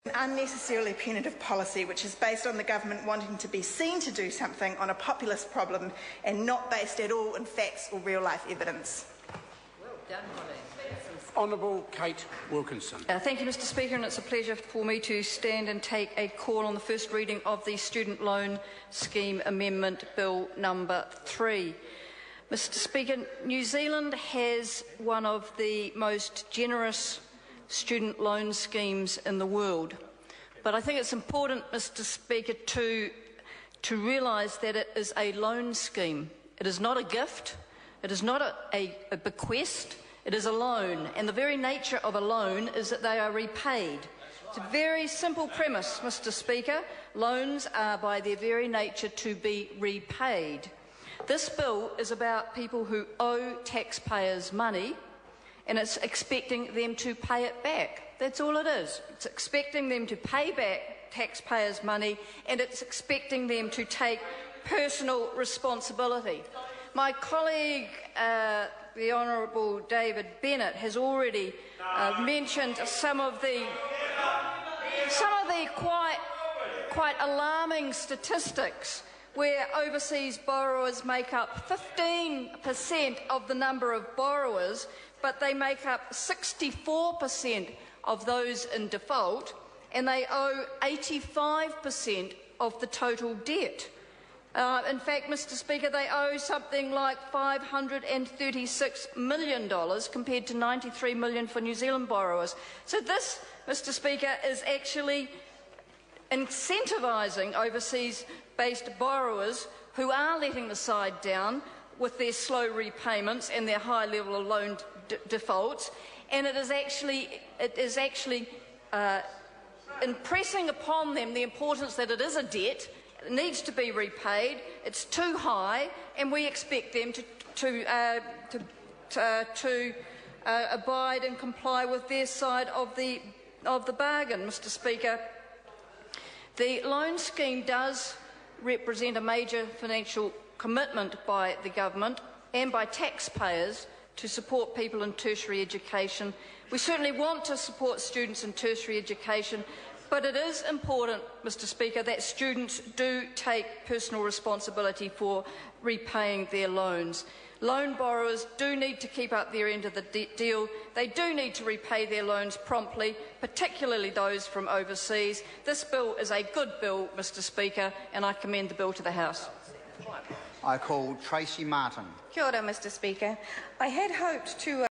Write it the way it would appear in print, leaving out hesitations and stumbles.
An unnecessarily punitive policy which is based on the government wanting to be seen to do something on a populist problem and not based at all in facts or real-life evidence. Well done, Holly. Honourable Kate Wilkinson. Thank you, Mr Speaker, and it's a pleasure for me to stand and take a call on the first reading of the Student Loan Scheme Amendment Bill number 3. Mr Speaker, New Zealand has one of the most generous student loan schemes in the world. But I think it's important, Mr Speaker, to realise that it is a loan scheme. It is not a gift. It is not a bequest. It is a loan. And the very nature of a loan is that they are repaid. It's a very simple premise, Mr Speaker. Loans are by their very nature to be repaid. This bill is about people who owe taxpayers money, and it's expecting them to pay it back. That's all it is. It's expecting them to pay back taxpayers' money, and it's expecting them to take personal responsibility. My colleague, the Honourable David Bennett, has already mentioned some of the quite alarming statistics where overseas borrowers make up 15% of the number of borrowers, but they make up 64% of those in default, and they owe 85% of the total debt. In fact, Mr Speaker, they owe something like $536 million compared to $93 million for New Zealand borrowers. So this, Mr Speaker, is actually incentivising overseas-based borrowers who are letting the side down with their slow repayments and their high level of loan defaults, and it is actually impressing upon them the importance that it is a debt, it needs to be repaid, it's too high, and we expect them to abide and comply with their side of the bargain, Mr Speaker. The loan scheme does represent a major financial commitment by the government and by taxpayers to support people in tertiary education. We certainly want to support students in tertiary education, but it is important, Mr Speaker, that students do take personal responsibility for repaying their loans. Loan borrowers do need to keep up their end of the deal. They do need to repay their loans promptly, particularly those from overseas. This bill is a good bill, Mr Speaker, and I commend the bill to the House. I call Tracy Martin. Kia ora, Mr Speaker. I had hoped to